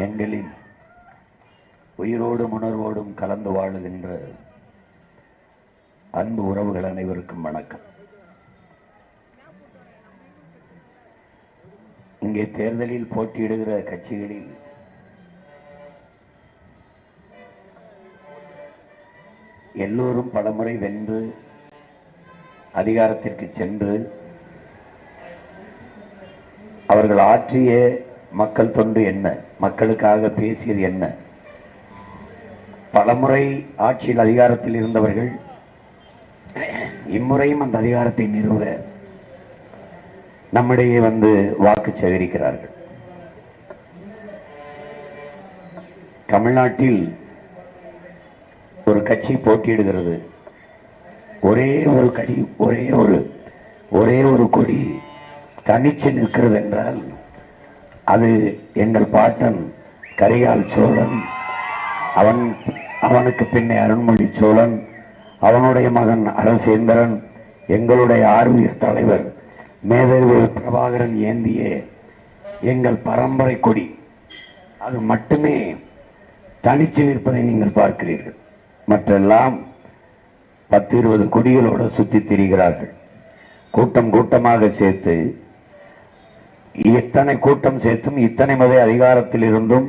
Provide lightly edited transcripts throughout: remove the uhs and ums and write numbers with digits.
எங்களின் உயிரோடும் உணர்வோடும் கலந்து வாழுகின்ற அன்பு உறவுகள் அனைவருக்கும் வணக்கம். இங்கே தேர்தலில் போட்டியிடுகிற கட்சிகளில் எல்லோரும் பலமுறை வென்று அதிகாரத்திற்கு சென்று அவர்கள் ஆற்றிய மக்கள் தொண்டு என்ன, மக்களுக்காக பேசியது என்ன? பலமுறை ஆட்சியில் அதிகாரத்தில் இருந்தவர்கள் இம்முறையும் அந்த அதிகாரத்தை நிறுவ நம்மிடையே வந்து வாக்கு சேகரிக்கிறார்கள். தமிழ்நாட்டில் ஒரு கட்சி போட்டியிடுகிறது. ஒரே ஒரு கொடி தனிச்சு நிற்கிறது என்றால் அது எங்கள் பாட்டன் கரிகால் சோழன், அவனுக்கு பின்னே அருண்மொழி சோழன், அவனுடைய மகன் அரசேந்திரன், எங்களுடைய ஆருயிர் தலைவர் மேதகு பிரபாகரன் ஏந்திய எங்கள் பரம்பரை கொடி, அது மட்டுமே தனிச்சு நிற்பதை நீங்கள் பார்க்கிறீர்கள். மற்றெல்லாம் 10-20 கொடிகளோடு சுத்தி திரிகிறார்கள். கூட்டம் கூட்டமாக சேர்த்து, இத்தனை கூட்டம் சேர்த்தும் இத்தனை மத அதிகாரத்தில் இருந்தும்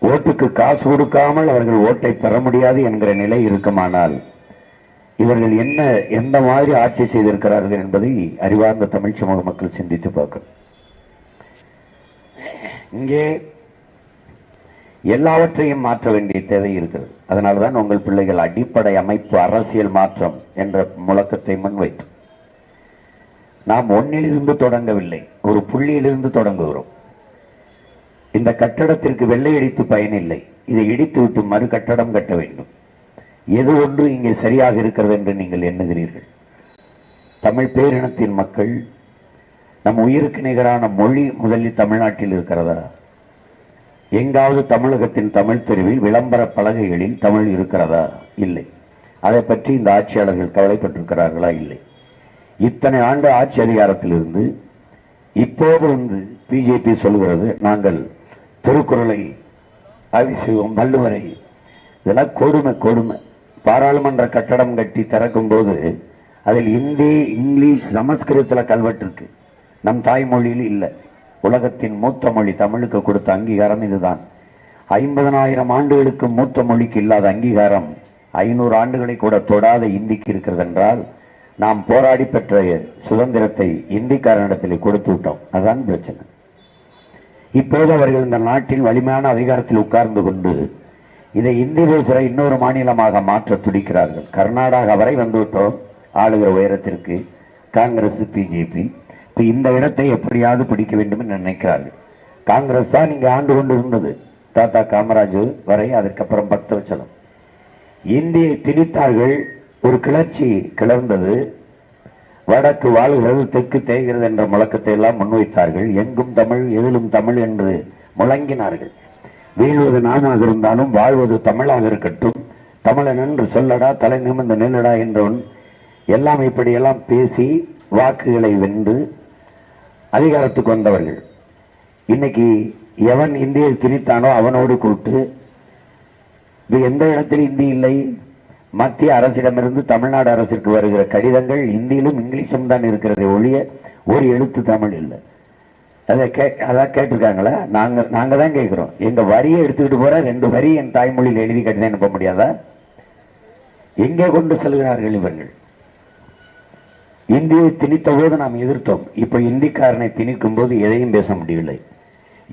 ஓட்டுக்கு காசு கொடுக்காமல் அவர்கள் ஓட்டை பெற முடியாது என்கிற நிலை இருக்குமானால் இவர்கள் எந்த மாதிரி ஆட்சி செய்திருக்கிறார்கள் என்பதை அறிவார்ந்த தமிழ் சமூக மக்கள் சிந்தித்து பார்க்கணும். இங்கே எல்லாவற்றையும் மாற்ற வேண்டிய தேவை இருக்கிறது. அதனால்தான் உங்கள் பிள்ளைகள் அடிப்படை அமைப்பு அரசியல் மாற்றம் என்ற முழக்கத்தை முன்வைத்து நாம் ஒன்னிலிருந்து தொடங்கவில்லை, ஒரு புள்ளியிலிருந்து தொடங்குகிறோம். இந்த கட்டடத்திற்கு வெள்ளை அடித்து பயனில்லை, இதை இடித்து விட்டு மறு கட்டடம் கட்ட வேண்டும். எது ஒன்று இங்கே சரியாக இருக்கிறது என்று நீங்கள் எண்ணுகிறீர்கள்? தமிழ் பேரினத்தின் மக்கள், நம் உயிருக்கு நிகரான மொழி முதலில் தமிழ்நாட்டில் இருக்கிறதா? எங்காவது தமிழகத்தின் தமிழ் தெருவில் விளம்பர பலகைகளில் தமிழ் இருக்கிறதா? இல்லை. அதை பற்றி இந்த ஆட்சியாளர்கள் கவலைப்பட்டிருக்கிறார்களா? இல்லை. இத்தனை ஆண்டு ஆட்சி அதிகாரத்தில் இருந்து இப்போது வந்து பிஜேபி சொல்கிறது நாங்கள் திருக்குறளை ஆய்வு செய்வோம், வள்ளுவரை. இதெல்லாம் கொடுமை. பாராளுமன்ற கட்டடம் கட்டி திறக்கும் போது அதில் இந்தி, இங்கிலீஷ், சமஸ்கிருதத்தில் கல்வெட்டு இருக்கு, நம் தாய்மொழியில் இல்லை. உலகத்தின் மூத்த மொழி தமிழுக்கு கொடுத்த அங்கீகாரம் இதுதான். 50,000 ஆண்டுகளுக்கு மூத்த மொழிக்கு இல்லாத அங்கீகாரம் 500 ஆண்டுகளை கூட தொடாத இந்திக்கு இருக்கிறது என்றால் நாம் போராடி பெற்ற சுதந்திரத்தை இந்திக்காரனிடத்தில் கொடுத்து விட்டோம். அதுதான் பிரச்சனை. இப்போது அவர்கள் இந்த நாட்டில் வலிமையான அதிகாரத்தில் உட்கார்ந்து கொண்டு இதை இந்தி பேசுகிற இன்னொரு மாநிலமாக மாற்ற துடிக்கிறார்கள். கர்நாடகா வரை வந்துவிட்டோம் ஆளுகிற உயரத்திற்கு, காங்கிரஸ் பிஜேபி. இப்போ இந்த இடத்தை எப்படியாவது பிடிக்க வேண்டும் என்று நினைக்கிறார்கள். காங்கிரஸ் தான் இங்கே ஆண்டு கொண்டு இருந்தது, தாத்தா காமராஜ் வரை. அதுக்கப்புறம் 10 வருஷம் இந்தியை திணித்தார்கள். ஒரு கிளர்ச்சி கிளர்ந்தது. வடக்கு வாழ்கிறது, தெற்கு தேய்கிறது என்ற முழக்கத்தை எல்லாம் முன்வைத்தார்கள். எங்கும் தமிழ், எதிலும் தமிழ் என்று முழங்கினார்கள். வீழ்வது நாமாக இருந்தாலும் வாழ்வது தமிழாக இருக்கட்டும், தமிழன் என்று சொல்லடா, தலை நிமிர்ந்த நில்லடா என்றவன் எல்லாம் இப்படியெல்லாம் பேசி வாக்குகளை வென்று அதிகாரத்துக்கு வந்தவர்கள். இன்னைக்கு எவன் இந்தியை திணித்தானோ அவனோடு கூட்டு. எந்த இடத்தில் இந்தி இல்லை? மத்திய அரசிடமிருந்து தமிழ்நாடு அரசிற்கு வருகிற கடிதங்கள் இந்தியிலும் இங்கிலீஷும் தான் இருக்கிறதே ஒழிய ஒரு எழுத்து தமிழ் இல்லை. அதான் கேட்டிருக்காங்களா? நாங்க தான் கேட்கிறோம். எங்க வரியை எடுத்துக்கிட்டு போற 2 வரி என் தாய்மொழியில் எழுதி கடிதம் அனுப்ப முடியாதா? எங்கே கொண்டு செல்கிறார்கள் இவர்கள்? இந்தியை திணித்த போது நாம் எதிர்த்தோம். இப்ப இந்திக்காரனை திணிக்கும் போது எதையும் பேச முடியவில்லை.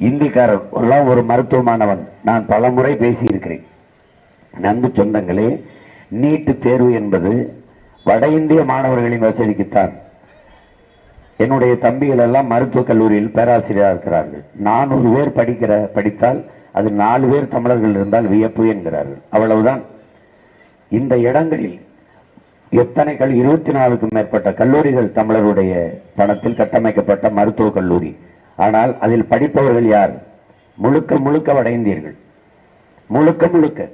இந்திக்காரன் எல்லாம் ஒரு மருத்துவமானவன். நான் பல முறை பேசியிருக்கிறேன். நண்பு சொந்தங்களே, நீட்டு தேர்வு என்பது வட இந்திய மாணவர்களின் வசதிக்குத்தான். என்னுடைய தம்பிகள் எல்லாம் மருத்துவக் கல்லூரியில் பேராசிரியராக இருக்கிறார்கள். 400 பேர் படித்தால் அது 4 பேர் தமிழர்கள் இருந்தால் வியப்பு என்கிறார்கள். அவ்வளவுதான். இந்த இடங்களில் எத்தனை 24க்கும் மேற்பட்ட கல்லூரிகள் தமிழருடைய பணத்தில் கட்டமைக்கப்பட்ட மருத்துவக் கல்லூரி. ஆனால் அதில் படிப்பவர்கள் யார்? முழுக்க வட இந்தியர்கள். முழுக்க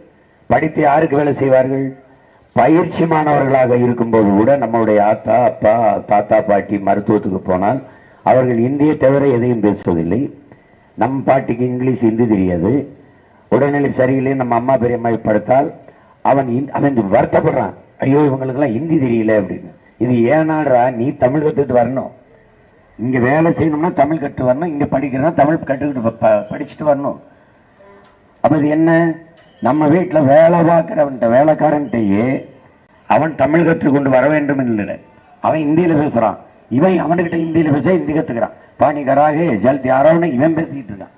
படித்து யாருக்கு வேலை செய்வார்கள்? பயிற்சி மாணவர்களாக இருக்கும்போது கூட நம்மளுடைய ஆத்தா, அப்பா, தாத்தா, பாட்டி மருத்துவத்துக்கு போனால் அவர்கள் இந்தியை தவிர எதையும் பேசுவதில்லை. நம் பாட்டிக்கு இங்கிலீஷ் ஹிந்தி தெரியாது, உடல்நிலை சரியில்லை நம்ம அம்மா பெரியம்மா படுத்தால் அவன் வருத்தப்படுறான், ஐயோ இவங்களுக்கெல்லாம் ஹிந்தி தெரியல அப்படின்னு. இது ஏனாடுறா, நீ தமிழ் கற்றுக்கிட்டு வரணும், இங்கே வேலை செய்யணும்னா தமிழ் கற்று வரணும், இங்கே படிக்கிறனா தமிழ் கற்றுக்கிட்டு படிச்சுட்டு வரணும். அப்போ இது என்ன, நம்ம வீட்டில் வேலை பார்க்குறவன்ட்ட வேலைக்காரன்ட்டையே அவன் தமிழ் கற்றுக்கொண்டு வர வேண்டும் இல்லை, அவன் ஹிந்தியில் பேசுகிறான், இவன் அவனுக்கிட்ட ஹிந்தியில் பேச ஹிந்தி கற்றுக்கிறான், பாணிகராக ஜல்தி யாரோன்னு இவன் பேசிக்கிட்டு இருக்கான்.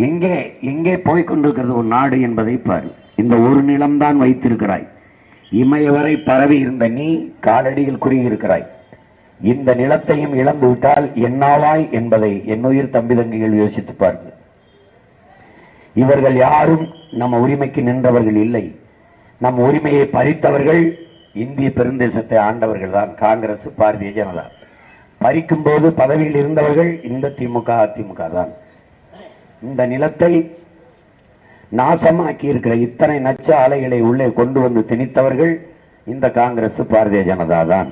எங்கே எங்கே போய்கொண்டிருக்கிறது ஒரு நாடு என்பதை பாரு. இந்த ஒரு நிலம்தான் வைத்திருக்கிறாய், இமயவரை பரவி இருந்த நீ காலடியில் குறுகி இருக்கிறாய். இந்த நிலத்தையும் இழந்து விட்டால் என்னாவாய் என்பதை என்னுயிர் தம்பி தங்கிகள் யோசித்து பாருங்கள். இவர்கள் யாரும் நம்ம உரிமைக்கு நின்றவர்கள் இல்லை. நம் உரிமையை பறித்தவர்கள் இந்திய பெருந்தேசத்தை ஆண்டவர்கள் தான், காங்கிரஸ் பாரதிய ஜனதா. பறிக்கும் போது பதவியில் இருந்தவர்கள் இந்த திமுக அதிமுக தான். இந்த நிலத்தை நாசமாக்கி இருக்கிற இத்தனை நச்ச ஆலைகளை உள்ளே கொண்டு வந்து திணித்தவர்கள் இந்த காங்கிரஸ் பாரதிய ஜனதா தான்.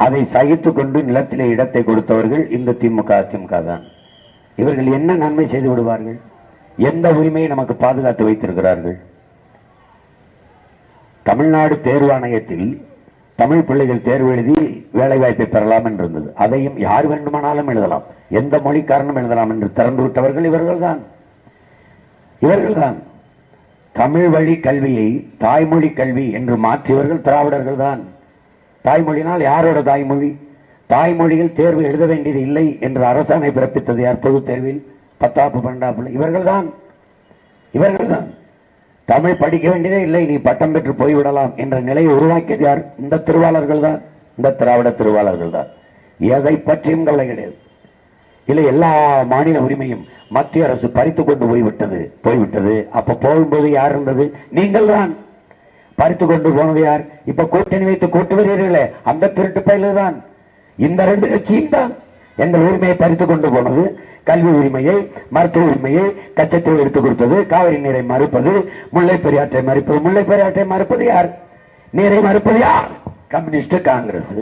அதை சகித்து கொண்டு நிலத்திலே இடத்தை கொடுத்தவர்கள் இந்த திமுக அதிமுக தான். இவர்கள் என்ன நன்மை செய்து விடுவார்கள்? எந்த உரிமையை நமக்கு பாதுகாத்து வைத்திருக்கிறார்கள்? தமிழ்நாடு தேர்வாணையத்தில் தமிழ் பிள்ளைகள் தேர்வு எழுதி வேலை வாய்ப்பை பெறலாம் என்று இருந்தது. அதையும் யார் வேண்டுமானாலும் எழுதலாம், எந்த மொழிக்காரனும் எழுதலாம் என்று திறந்து விட்டவர்கள் இவர்கள்தான். இவர்கள்தான் தமிழ் வழி கல்வியை தாய்மொழி கல்வி என்று மாற்றியவர்கள் திராவிடர்கள் தான். தாய்மொழினால் யாரோட தாய்மொழி? தாய்மொழியில் தேர்வு எழுத வேண்டியது இல்லை என்று அரசாணை பிறப்பித்தது யார்? பொது தேர்வில் 10ஆம் 12ஆம் இவர்கள்தான். இவர்கள்தான் தமிழ் படிக்க வேண்டியதே இல்லை, நீ பட்டம் பெற்று போய்விடலாம் என்ற நிலையை உருவாக்கியது யார்? இந்த திருவாளர்கள் தான், இந்த திராவிட திருவாளர்கள் தான். எதை பற்றியும் கவலை கிடையாது. இல்லை, எல்லா மாநில உரிமையும் மத்திய அரசு பறித்து கொண்டு போய்விட்டது. அப்ப போகும்போது யார் இருந்தது? நீங்கள் தான். பறித்து கொண்டு போனது யார்? இப்ப கூட்டணி வைத்து கூட்டு வருகிறீர்களே, அந்த திருட்டு பயில தான். இந்த 2 கட்சியும் தான் எங்கள் உரிமையை பறித்து கொண்டு போனது. கல்வி உரிமையை, மருத்துவ உரிமையை கச்சத்தீவு எடுத்துக் கொடுத்தது. காவிரி நீரை மறுப்பது, முல்லை பெரியாற்றை மறுப்பது. முல்லை பெரியாற்றை மறுப்பது யார்? நீரை மறுப்பது யார்? கம்யூனிஸ்ட் காங்கிரஸ்.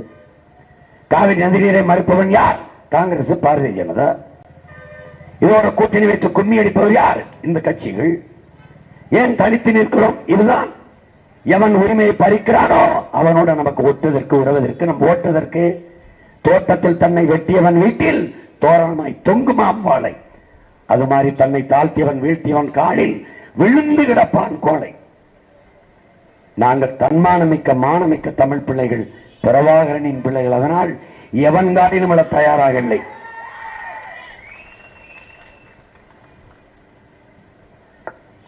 காவிரி நதி நீரை மறுப்பவன் யார்? காங்கிரஸ் பாரதிய ஜனதா. இதோட கூட்டணி வைத்து கும்மி அடிப்பவர் யார்? இந்த கட்சிகள். ஏன் தனித்து நிற்கிறோம்? இதுதான். எவன் உரிமையை பறிக்கிறானோ அவனோட நமக்கு ஒட்டுவதற்கு, உறவதற்கு, நம் ஓட்டுவதற்கு. தோட்டத்தில் தன்னை வெட்டியவன் வீட்டில் தோரணமாய் தொங்குமாம் வாழை. அது மாதிரி தன்னை தாழ்த்தியவன் வீழ்த்தியவன் காலில் விழுந்து கிடப்பான் கோழை. நாங்கள் தன்மானமிக்க மானமிக்க தமிழ் பிள்ளைகள், பிரபாகரனின் பிள்ளைகள். அதனால் எவன் காலிலும் விட தயாராக இல்லை.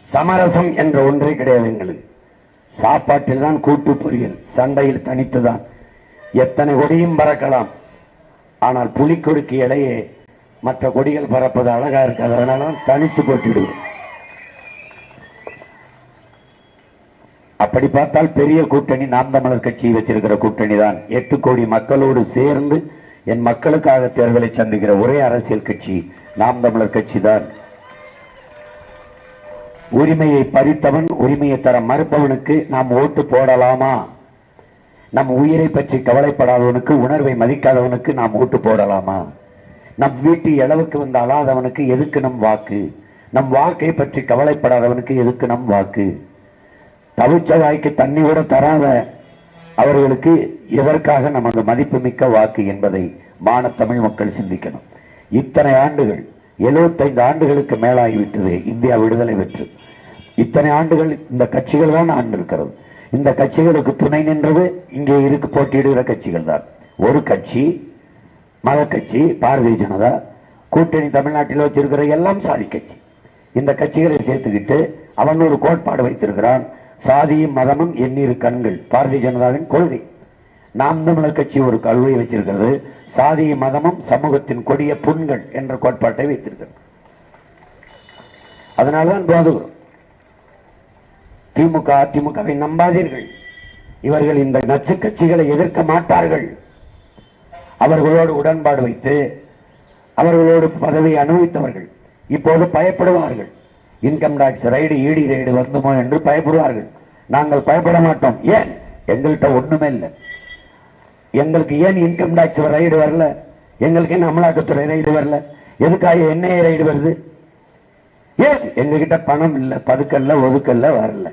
சமரசம் என்ற ஒன்றே கிடையாது எங்களுக்கு. சாப்பாட்டில் தான் கூட்டு பொரியல், சண்டையில் தனித்துதான். எத்தனை கொடியும் பறக்கலாம், ஆனால் புலிக்கொடிக்கு இடையே மற்ற கொடிகள் பறப்பது அழகா இருக்காது. அதனால தனிச்சு போட்டிடுவோம். அப்படி பார்த்தால் பெரிய கூட்டணி நாம் தமிழர் கட்சி வச்சிருக்கிற கூட்டணி தான். 8 கோடி மக்களோடு சேர்ந்து என் மக்களுக்காக தேர்தலை சந்திக்கிற ஒரே அரசியல் கட்சி நாம் தமிழர் கட்சி தான். உரிமையை பறித்தவன், உரிமையை தர மறுப்பவனுக்கு நாம் ஓட்டு போடலாமா? நம் உயிரை பற்றி கவலைப்படாதவனுக்கு, உணர்வை மதிக்காதவனுக்கு நாம் ஓட்டு போடலாமா? நம் வீட்டு அளவுக்கு வந்து அழாதவனுக்கு எதுக்கு நம் வாக்கு? நம் வாழ்க்கை பற்றி கவலைப்படாதவனுக்கு எதுக்கு நம் வாக்கு? தவிச்ச வாய்க்கு தண்ணி கூட தராத அவர்களுக்கு எதற்காக நமது மதிப்புமிக்க வாக்கு என்பதை தமிழ் மக்கள் சிந்திக்கணும். இத்தனை ஆண்டுகள், 75 ஆண்டுகளுக்கு மேலாகிவிட்டது இந்தியா விடுதலை பெற்று. இத்தனை ஆண்டுகள் இந்த கட்சிகள் தான் ஆண்டு இருக்கிறது. இந்த கட்சிகளுக்கு துணை நின்றது இங்கே இருக்கு போட்டியிடுகிற கட்சிகள் தான். ஒரு கட்சி மத கட்சி பாரதிய ஜனதா, கூட்டணி தமிழ்நாட்டில் வச்சிருக்கிற எல்லாம் சாதி கட்சி. இந்த கட்சிகளை சேர்த்துக்கிட்டு அவன் ஒரு கோட்பாடு வைத்திருக்கிறான். சாதியும் மதமும் எண்ணிரு கண்கள், பாரதிய ஜனதாவின் கொள்கை. நாம் தமிழர் கட்சி ஒரு கொள்கை வச்சிருக்கிறது, சாதியும் மதமும் சமூகத்தின் கொடிய புண்கள் என்ற கோட்பாட்டை வைத்திருக்கிறது. அதனால்தான் போதுகிறோம். திமுக அதிமுகவை நம்பாதீர்கள். இவர்கள் இந்த நச்சு கட்சிகளை எதிர்க்க மாட்டார்கள். அவர்களோடு உடன்பாடு வைத்து அவர்களோடு பதவியை அனுபவித்தவர்கள் இப்போது பயப்படுவார்கள். இன்கம் டாக்ஸ் ரைடு, இடி ரைடு வந்துமோ என்று பயப்படுவார்கள். நாங்கள் பயப்பட மாட்டோம். ஏன்? எங்கள்கிட்ட ஒண்ணுமே இல்லை. எங்களுக்கு ஏன் இன்கம் டாக்ஸ் ரைடு வரல? எங்களுக்கு ஏன் அமலாக்கத்துறை ரைடு வரல? எதுக்காக என்ஐஏ ரைடு வருது? ஏன் எங்ககிட்ட பணம் இல்லை, பதுக்கல்ல ஒதுக்கல்ல வரல.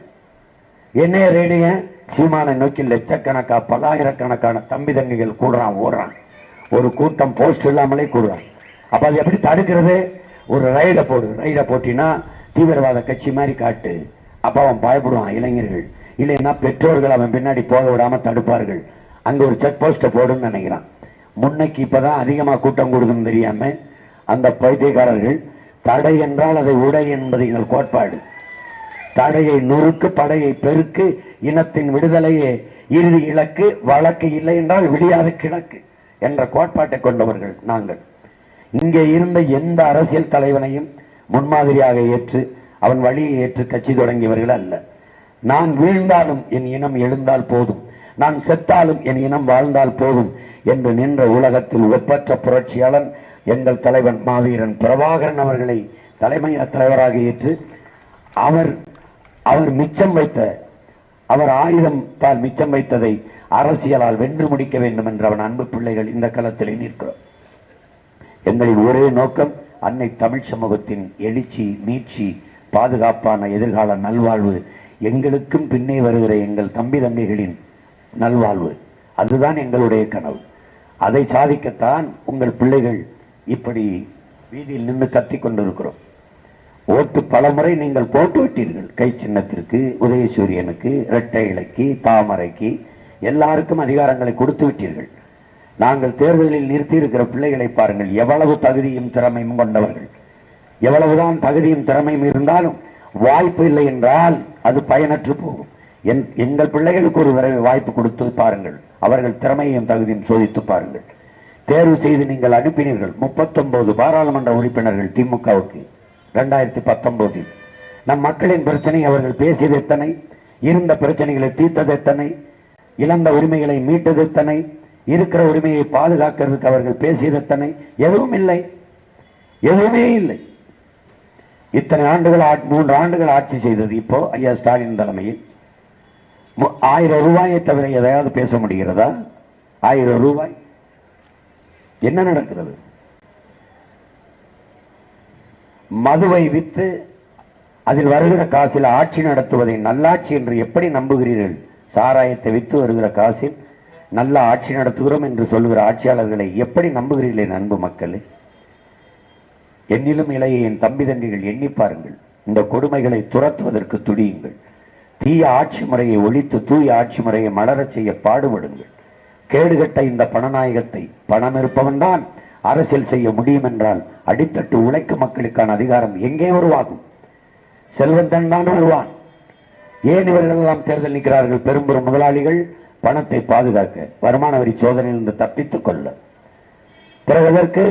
என்ஐஏ ரைடு ஏன்? சீமானை நோக்கி லட்சக்கணக்கா பல்லாயிரக்கணக்கான தம்பி தங்கைகள் கூடுறான், ஓடுறான். ஒரு கூட்டம் போஸ்ட் இல்லாமலே கூடுறான். அப்ப அது எப்படி தடுக்கிறது? ஒரு ரைட போடு. ரைட போட்டினா தீவிரவாத கட்சி மாதிரி காட்டு. அப்ப அவன் பயப்படுவான். இளைஞர்கள் இல்லைன்னா பெற்றோர்கள் அவன் பின்னாடி போக விடாம தடுப்பார்கள். அங்க ஒரு செக் போஸ்ட போடுன்னு நினைக்கிறான். முன்னைக்கு இப்பதான் அதிகமா கூட்டம் கொடுக்குன்னு தெரியாம அந்த பைத்தியக்காரர்கள் தடை என்றால் அதை உடை என்பது எங்கள் கோட்பாடு. தடையை நொறுக்கு, படையை பெருக்கு, இனத்தின் விடுதலையே இறுதி இலக்கு, வழக்கு இல்லை என்றால் விடியாத கிழக்கு என்ற கோட்பாட்டை கொண்டவர்கள் நாங்கள். இங்கே இருந்த எந்த அரசியல் தலைவனையும் முன்மாதிரியாக ஏற்று அவன் வழியை ஏற்று கட்சி தொடங்கியவர்கள் அல்ல. நான் வீழ்ந்தாலும் என் இனம் எழுந்தால் போதும், நான் செத்தாலும் என் இனம் வாழ்ந்தால் போதும் என்று நின்ற உலகத்தில் ஒப்பற்ற புரட்சியாளன் எங்கள் தலைவன் மாவீரன் பிரபாகரன் அவர்களை தலைமை தலைவராக ஏற்று அவர் மிச்சம் வைத்த, அவர் ஆயுதத்தால் மிச்சம் வைத்ததை அரசியலால் வென்று முடிக்க வேண்டும் என்ற அவன் அன்பு பிள்ளைகள் இந்த களத்திலே நிற்கிறோம். எங்களின் ஒரே நோக்கம் அன்னை தமிழ் சமூகத்தின் எழுச்சி, மீட்சி, பாதுகாப்பான எதிர்கால நல்வாழ்வு, எங்களுக்கும் பின்னே வருகிற எங்கள் தம்பி தங்கைகளின் நல்வாழ்வு. அதுதான் எங்களுடைய கனவு. அதை சாதிக்கத்தான் உங்கள் பிள்ளைகள் இப்படி வீதியில் நின்று கத்திக் கொண்டிருக்கிறோம். ஓட்டு பலமுறை நீங்கள் போட்டு விட்டீர்கள். கை சின்னத்திற்கு, உதயசூரியனுக்கு, இரட்டை இலைக்கு, தாமரைக்கு, எல்லாருக்கும் அதிகாரங்களை கொடுத்து விட்டீர்கள். நாங்கள் தேர்தலில் நிறுத்தி இருக்கிற பிள்ளைகளை பாருங்கள். எவ்வளவு தகுதியும் திறமையும் கொண்டவர்கள். எவ்வளவுதான் தகுதியும் திறமையும் இருந்தாலும் வாய்ப்பு இல்லை என்றால் அது பயனற்று போகும். எங்கள் பிள்ளைகளுக்கு ஒரு தடவை வாய்ப்பு கொடுத்து பாருங்கள். அவர்கள் திறமையும் தகுதியும் சோதித்து பாருங்கள். தேர்வு செய்து நீங்கள் அனுப்பினீர்கள் 39 பாராளுமன்ற உறுப்பினர்கள் திமுகவுக்கு 2019. நம் மக்களின் பிரச்சனை அவர்கள் பேசியது எத்தனை? இருந்த பிரச்சனைகளை தீர்த்தது எத்தனை? இழந்த உரிமைகளை மீட்டது எத்தனை? இருக்கிற உரிமையை பாதுகாக்கிறதுக்கு அவர்கள் பேசியது எத்தனை? எதுவும் இல்லை, எதுவுமே இல்லை. இத்தனை ஆண்டுகள் 3 ஆண்டுகள் ஆட்சி செய்தது. இப்போ ஐயா ஸ்டாலின் தலைமையில் 1000 ரூபாயை தவிர எதையாவது பேச முடிகிறதா? 1000 ரூபாய் என்ன நடக்கிறது? மதுவை வித்து அதில் வருகிற காசில் ஆட்சி நடத்துவதை நல்லாட்சி என்று எப்படி நம்புகிறீர்கள்? சாராயத்தை வித்து வருகிற காசில் நல்ல ஆட்சி நடத்துகிறோம் என்று சொல்லுகிற ஆட்சியாளர்களை எப்படி நம்புகிறீர்கள்? அன்பு மக்களே, என்னிலும் இளைய என் தம்பி தங்கைகள் எண்ணி பாருங்கள். இந்த கொடுமைகளை துரத்துவதற்கு துடியுங்கள். தீய ஆட்சி முறையை ஒழித்து தூய ஆட்சி முறையை மலரச் செய்ய பாடுபடுங்கள். கேடுகட்ட இந்த பணநாயகத்தை, பணம் இருப்பவன் தான் அரசியல் செய்ய முடியும் என்றால் அடித்தட்டு உழைக்கும் மக்களுக்கான அதிகாரம் எங்கே உருவாகும்? செல்வந்தன் தான் வருவான். ஏன் இவர்கள் எல்லாம் தேர்தல் நிற்கிறார்கள்? பெரும்பெரும் முதலாளிகள் பணத்தை பாதுகாக்க, வருமான வரி சோதனையிலிருந்து தப்பித்துக் கொள்ள. பிறகு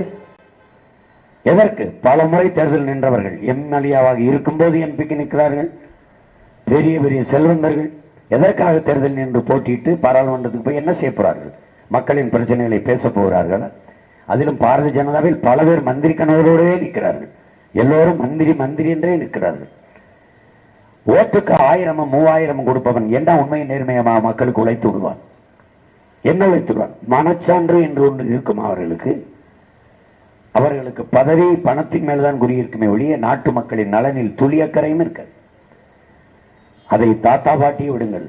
எதற்கு பல முறை தேர்தல் நின்றவர்கள் எம்எல்ஏவாக இருக்கும்போது எம்பிக்கு நிற்கிறார்கள். பெரிய பெரிய செல்வந்தர்கள் எதற்காக தேர்தல் நின்று போட்டியிட்டு பாராளுமன்றத்துக்கு போய் என்ன செய்ய போறார்கள்? மக்களின் பிரச்சனைகளை பேச போகிறார்கள். அதிலும் பாரதிய ஜனதாவில் பல பேர் மந்திரி கனவோடே நிற்கிறார்கள். எல்லோரும் மந்திரி மந்திரி என்றே நிற்கிறார்கள். ஓட்டுக்கு 1000 3000 கொடுப்பவன் என்ன உண்மை நேர்மையமா மக்களுக்கு உழைத்து விடுவான்? என்ன உழைத்து விடுவான்? மனச்சான்று என்று ஒன்று இருக்கும் அவர்களுக்கு. அவர்களுக்கு பதவி பணத்தின் மேல்தான் குறியிருக்குமே ஒழிய நாட்டு மக்களின் நலனில் துளி அக்கறையும் இருக்காது. அதை தாத்தா பாட்டியை விடுங்கள்,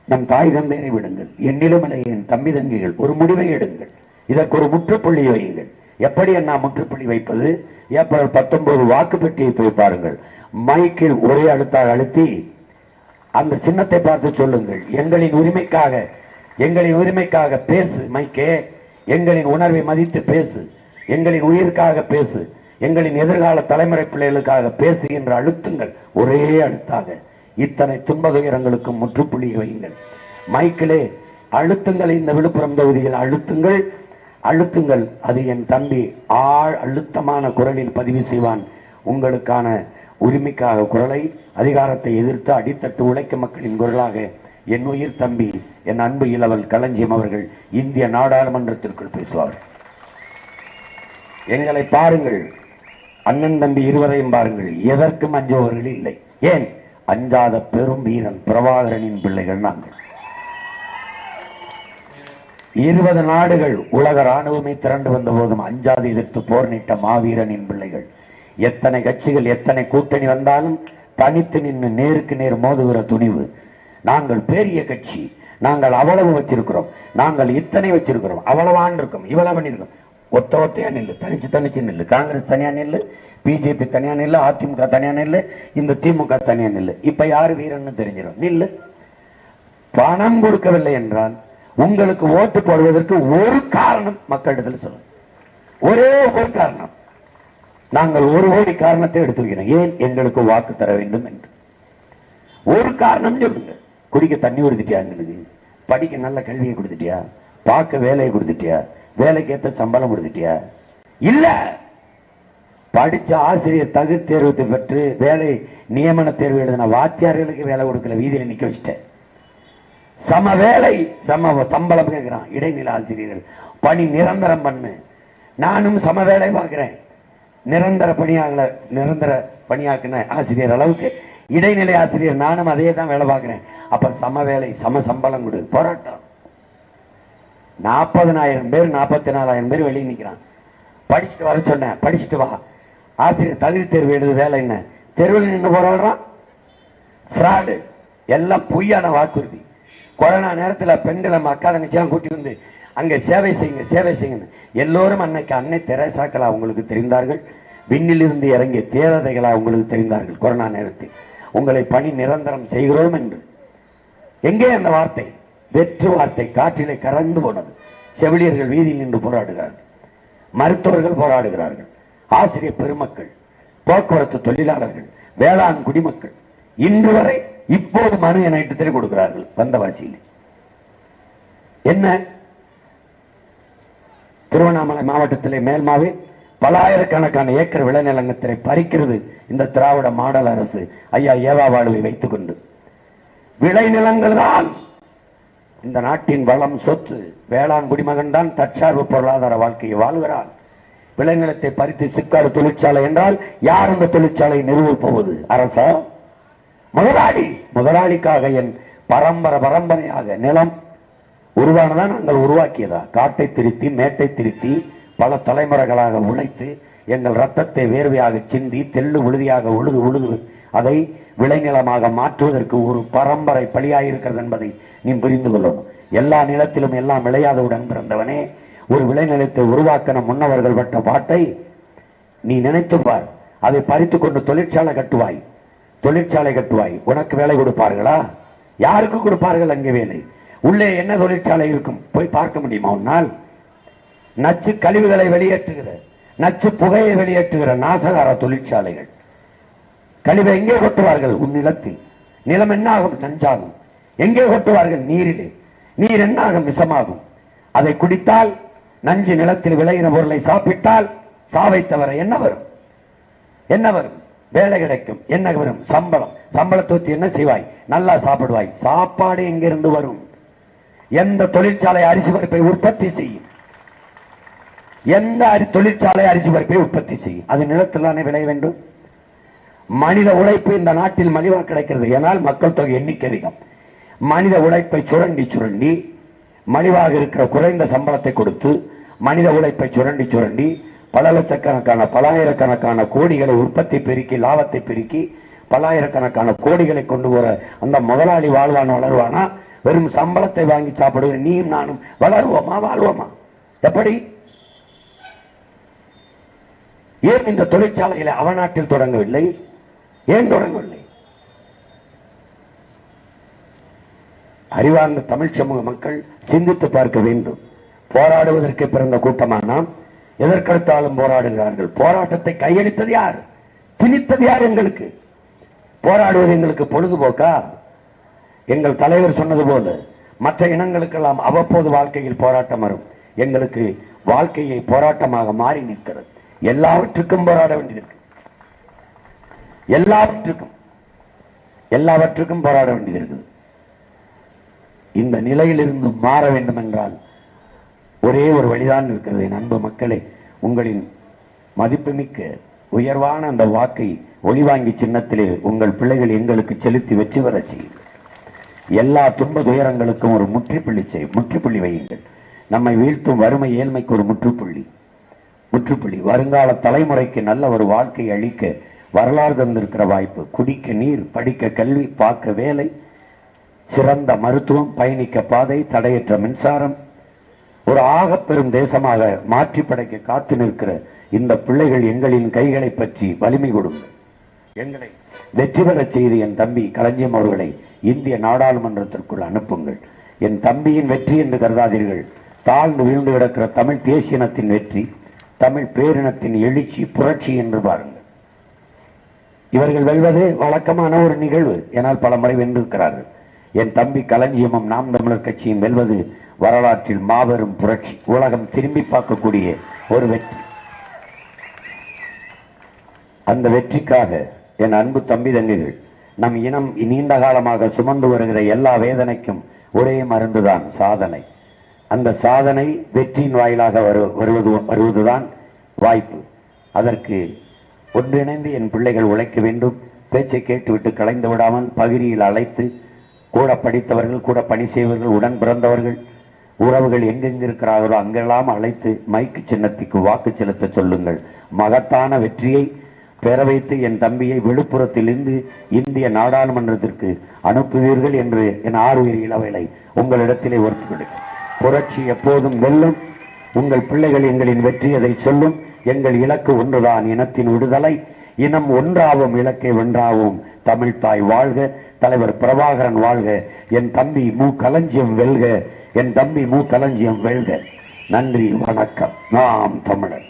நம் தாய் தந்தையரை விடுங்கள், என்னிலும் என் தம்பி தங்கிகள் ஒரு முடிவை எடுங்கள். இதற்கு ஒரு முற்றுப்புள்ளி வையுங்கள். எப்படி என்ன முற்றுப்புள்ளி வைப்பது? ஏப்ரல் 19 வாக்கு பெட்டியை போய் பாருங்கள். மைக்கில் ஒரே அழுத்தி அந்த சின்னத்தை பார்த்து சொல்லுங்கள், எங்களின் உரிமைக்காக பேசு மைக்கே, எங்களின் உணர்வை மதித்து பேசு, எங்களின் உயிருக்காக பேசு, எங்களின் எதிர்கால தலைமுறை பிள்ளைகளுக்காக பேசு என்று அழுத்துங்கள். ஒரே அழுத்தாக இத்தனை துன்ப துயரங்களுக்கும் முற்றுப்புள்ளி வையுங்கள். மைக்கிலே அழுத்துங்கள். இந்த விழுப்புரம் தொகுதியில் அழுத்துங்கள். அது என் தம்பி அழுத்தமான குரலில் பதிவு செய்வான். உங்களுக்கான உரிமைக்காக குரலை, அதிகாரத்தை எதிர்த்து அடித்தட்டு உழைக்கும் மக்களின் குரலாக என் உயிர் தம்பி, என் அன்பு இளவல் களஞ்சியம் அவர்கள் இந்திய நாடாளுமன்றத்திற்குள் பேசுவார்கள். எங்களை பாருங்கள், அண்ணன் தம்பி இருவரையும் பாருங்கள். எதற்கும் அஞ்சுபவர்கள் இல்லை. ஏன்? அஞ்சாத பெரும் வீரன் பிரபாகரனின் பிள்ளைகள் நாங்கள். 20 நாடுகள் உலக ராணுவமே திரண்டு வந்த போதும் அஞ்சாது எதிர்த்து போர் நீட்ட மாவீரனின் பிள்ளைகள். எத்தனை கட்சிகள் எத்தனை கூட்டணி வந்தாலும் தனித்து நின்று நேருக்கு நேர் மோதுகிற துணிவு. நாங்கள் பெரிய கட்சி, நாங்கள் அவ்வளவு வச்சிருக்கிறோம், நாங்கள் இத்தனை வச்சிருக்கிறோம், அவ்வளவான் இருக்கும், இவ்வளவு பண்ணிருக்கோம். ஒத்தையா நில்லு, தனிச்சு நில்லு. காங்கிரஸ் தனியா நில்லு, பிஜேபி தனியா நில்லு, அதிமுக தனியா நில்லு, இந்த திமுக தனியா நில்லு. இப்ப யாரு வீரன்னு தெரிஞ்சிடும். நில்லு. பணம் கொடுக்கவில்லை என்றால் உங்களுக்கு ஓட்டு போடுவதற்கு ஒரு காரணம் மக்களிடத்தில் சொல்லுங்க. ஒரே ஒரு காரணம். நாங்கள் 1 கோடி காரணத்தை எடுத்து வைக்கிறோம். ஏன் எங்களுக்கு வாக்கு தர வேண்டும் என்று ஒரு காரணம் சொல்லுங்க. குடிக்க தண்ணி கொடுத்துட்டியா, எங்களுக்கு படிக்க நல்ல கல்வியை கொடுத்துட்டியா, பார்க்க வேலையை கொடுத்துட்டியா, வேலைக்கு ஏற்ற சம்பளம் கொடுத்துட்டியா? இல்ல. படிச்ச ஆசிரியர் தகுதி தேர்வு பெற்று வேலை நியமன தேர்வு எழுதின வாத்தியார்களுக்கு வேலை கொடுக்கல, வீதியில நிக்க வச்சுட்டேன். சம வேலை சம சம்பளம் கேட்கிறான் இடைநிலை ஆசிரியர்கள். பணி நிரந்தரம் பண்ணு. நானும் சம வேலை பார்க்கிறேன். நிரந்தர பணியாக்கின ஆசிரியர் அளவுக்கு இடைநிலை ஆசிரியர் நானும் அதே தான் வேலை பார்க்கிறேன். அப்ப சம வேலை சம சம்பளம் கொடு. போராட்டம். 40,000 பேர் 44,000 பேர் வெளியே நிற்கிறான். படிச்சுட்டு வர சொன்னேன், படிச்சுட்டு வா. ஆசிரியர் தகுதி தேர்வு எழுது, வேலை என்ன? தெருவில் நின்று போராடுறான். ஃப்ராடு. எல்லாம் பொய்யான வாக்குறுதி. கொரோனா நேரத்தில் பெண்களை அக்கா தங்கச்சியாக கூட்டி வந்து அங்கே சேவை செய்யுங்க. எல்லோரும் அன்னைக்கு அன்னை தெரேசாக்களா உங்களுக்கு தெரிந்தார்கள். விண்ணிலிருந்து இறங்கிய தேவதைகளா உங்களுக்கு தெரிந்தார்கள். கொரோனா நேரத்தில் உங்களை பணி நிரந்தரம் செய்கிறோம் என்று. எங்கே அந்த வார்த்தை? வெற்று வார்த்தை காற்றிலே கறந்து போனது. செவிலியர்கள் வீதியில் நின்று போராடுகிறார்கள், மருத்துவர்கள் போராடுகிறார்கள், ஆசிரியர் பெருமக்கள், போக்குவரத்து தொழிலாளர்கள், வேளாண் குடிமக்கள் இன்று வரை இப்போது மனு என கொடுக்கிறார்கள். வந்தவாசியில் என்ன? திருவண்ணாமலை மாவட்டத்திலே மேல்மாவில் பலாயிரக்கணக்கான ஏக்கர் விளைநிலங்களை பறிக்கிறது இந்த திராவிட மாடல் அரசு. ஐயா ஏவா வாழ்வை வைத்துக் கொண்டு விளைநிலங்கள் தான் இந்த நாட்டின் வளம், சொத்து. வேளாண் குடிமகன் தான் தற்சார்பு பொருளாதார வாழ்க்கையை வாழ்கிறான். விளைநிலத்தை பறித்து சிக்காடு தொழிற்சாலை என்றால் யார் அந்த தொழிற்சாலை நிறுவப் போவது? அரசா? முதலாளி. முதலாளிக்காக என் பரம்பரையாக நிலம் உருவானதான் நாங்கள் உருவாக்கியதா? காட்டை திருத்தி மேட்டை திருத்தி பல தலைமுறைகளாக உழைத்து எங்கள் ரத்தத்தை வேர்வையாக சிந்தி தெள்ளு உழுதியாக உழுது அதை விளைநிலமாக மாற்றுவதற்கு ஒரு பரம்பரை பலியாயிருக்கிறது என்பதை நீ புரிந்து கொள்ளணும். எல்லா நிலத்திலும் எல்லாம் விளையாதவுடன் பிறந்தவனே, ஒரு விளைநிலத்தை உருவாக்கின முன்னவர்கள் பட்ட பாட்டை நீ நினைத்து பார். அதை பறித்து கொண்டு தொழிற்சாலை கட்டுவாய். உனக்கு வேலை கொடுப்பார்களா? யாருக்கு கொடுப்பார்கள் அங்கே வேலை? உள்ளே என்ன தொழிற்சாலை இருக்கும் போய் பார்க்க முடியுமா உன்னால்? நச்சு கழிவுகளை வெளியேற்றுகிற, நச்சு புகையை வெளியேற்றுகிற நாசகார தொழிற்சாலைகள். கழிவை எங்கே கொட்டுவார்கள்? உன் நிலத்தில். நிலம் என்ன ஆகும்? நஞ்சாகும். எங்கே கொட்டுவார்கள்? நீரிலே. நீர் என்ன ஆகும்? விஷமாகும். அதை குடித்தால், நஞ்சு நிலத்தில் விளைகிற பொருளை சாப்பிட்டால் சாவை தவிர என்ன வரும்? வேலை கிடைக்கும். என்ன வரும்? சம்பளத்தை என்ன செய்வாய்? நல்லா சாப்பிடுவாய். சாப்பாடு எங்கிருந்து வரும்? எந்த தொழிற்சாலை அரிசி பருப்பை உற்பத்தி செய்யும்? அது நிலத்தில் தானே விளைய வேண்டும். மனித உழைப்பு இந்த நாட்டில் மலிவா கிடைக்கிறது. ஏனால் மக்கள் தொகை எண்ணிக்கை அதிகம். மனித உழைப்பை சுரண்டி மலிவாக இருக்கிற குறைந்த சம்பளத்தை கொடுத்து மனித உழைப்பை சுரண்டி பல லட்சக்கணக்கான பலாயிரக்கணக்கான கோடிகளை உற்பத்தி பெருக்கி லாபத்தை பெருக்கி பலாயிரக்கணக்கான கோடிகளை கொண்டு வர அந்த முதலாளி வளருவானா? வெறும் சம்பளத்தை வாங்கி சாப்பிடுகிற நீயும் நானும் வாழ்வோமா? எப்படி? ஏன் இந்த தொழிற்சாலைகளை அவநாட்டில் தொடங்கவில்லை? ஏன் தொடங்கவில்லை? அறிவார்ந்த தமிழ் சமூக மக்கள் சிந்தித்து பார்க்க வேண்டும். போராடுவதற்கு பிறந்த கூட்டமா நாம்? எதற்கெடுத்தாலும் போராடுகிறார்கள். போராட்டத்தை கையெழுத்தது யார்? திணித்தது யார்? எங்களுக்கு போராடுவது எங்களுக்கு பொழுதுபோக்கா? எங்கள் தலைவர் சொன்னது போல மற்ற இனங்களுக்கெல்லாம் அவ்வப்போது வாழ்க்கையில் போராட்டம் வரும். எங்களுக்கு வாழ்க்கையை போராட்டமாக மாறி நிற்கிறது. எல்லாவற்றுக்கும் போராட வேண்டியது. எல்லாவற்றுக்கும் போராட வேண்டியது இருக்குது. இந்த நிலையிலிருந்து மாற வேண்டும் என்றால் ஒரே ஒரு வழிதான் இருக்கிறது. என் அன்பு மக்களே, உங்களின் மதிப்புமிக்க உயர்வான அந்த வாக்கை ஒளிவாங்கி சின்னத்திலே உங்கள் பிள்ளைகள் எங்களுக்கு செலுத்தி வெற்றி பெற செய்யுங்கள். எல்லா துன்ப துயரங்களுக்கும் ஒரு முற்றுப்புள்ளி வையுங்கள். நம்மை வீழ்த்தும் வறுமை ஏழ்மைக்கு ஒரு முற்றுப்புள்ளி வருங்கால தலைமுறைக்கு நல்ல ஒரு வாழ்க்கை அளிக்க வரலாறு தந்திருக்கிற வாய்ப்பு. குடிக்க நீர், படிக்க கல்வி, பார்க்க வேலை, சிறந்த மருத்துவம், பயணிக்க பாதை, தடையற்ற மின்சாரம், ஒரு ஆகப்பெரும் தேசமாக மாற்றி படைக்க காத்து நிற்கிற இந்த பிள்ளைகள் எங்களின் கைகளை பற்றி வலிமை கொடுங்கள். எங்களை வெற்றி பெறச் செய்து என் தம்பி களஞ்சியம் அவர்களை இந்திய நாடாளுமன்றத்திற்குள் அனுப்புங்கள். என் தம்பியின் வெற்றி என்று கருதாதீர்கள். தாழ்ந்து வீழ்ந்து கிடக்கிற தமிழ் தேசியனத்தின் வெற்றி, தமிழ் பேரினத்தின் எழுச்சி, புரட்சி என்று பாருங்கள். இவர்கள் வெல்வது வழக்கமான ஒரு நிகழ்வு, ஏனால் பல முறை வென்றிருக்கிறார்கள். என் தம்பி களஞ்சியமும் நாம் தமிழர் கட்சியும் வெல்வது வரலாற்றில் மாபெரும் புரட்சி, உலகம் திரும்பி பார்க்கக்கூடிய ஒரு வெற்றி. அந்த வெற்றிக்காக என் அன்பு தம்பி தங்கைகள், நம் இனம் நீண்ட காலமாக சுமந்து வருகிற எல்லா வேதனைக்கும் ஒரே மருந்துதான் சாதனை. அந்த சாதனை வெற்றியின் வாயிலாக வருவதுதான் வாய்ப்பு. அதற்கு ஒன்றிணைந்து என் பிள்ளைகள் உழைக்க வேண்டும். பேச்சை கேட்டுவிட்டு கலைந்து விடாமல் பகிரியில் அழைத்து கூட படித்தவர்கள், கூட பணி செய்வர்கள், உடன் பிறந்தவர்கள், உறவுகள் எங்கெங்கு இருக்கிறார்களோ அங்கெல்லாம் அழைத்து மைக்கு சின்னத்துக்கு வாக்கு செலுத்த சொல்லுங்கள். மகத்தான வெற்றியை பெற வைத்து என் தம்பியை விழுப்புரத்திலிருந்து இந்திய நாடாளுமன்றத்திற்கு அனுப்புவீர்கள் என்று என் ஆறுயிர் இளவேளை உங்களிடத்திலே ஒர்த்து கொடுக்கும். புரட்சி எப்போதும் வெல்லும். உங்கள் பிள்ளைகள் எங்களின் வெற்றி அதை சொல்லும். எங்கள் இலக்கு ஒன்றுதான், இனத்தின் விடுதலை. இனம் ஒன்றாவும், இலக்கை வென்றாவும். தமிழ் தாய் வாழ்க, தலைவர் பிரபாகரன் வாழ்க, என் தம்பி மு களஞ்சியம் வெல்க, என் தம்பி மு களஞ்சியம் வெல்க. நன்றி, வணக்கம். நாம் தமிழர்.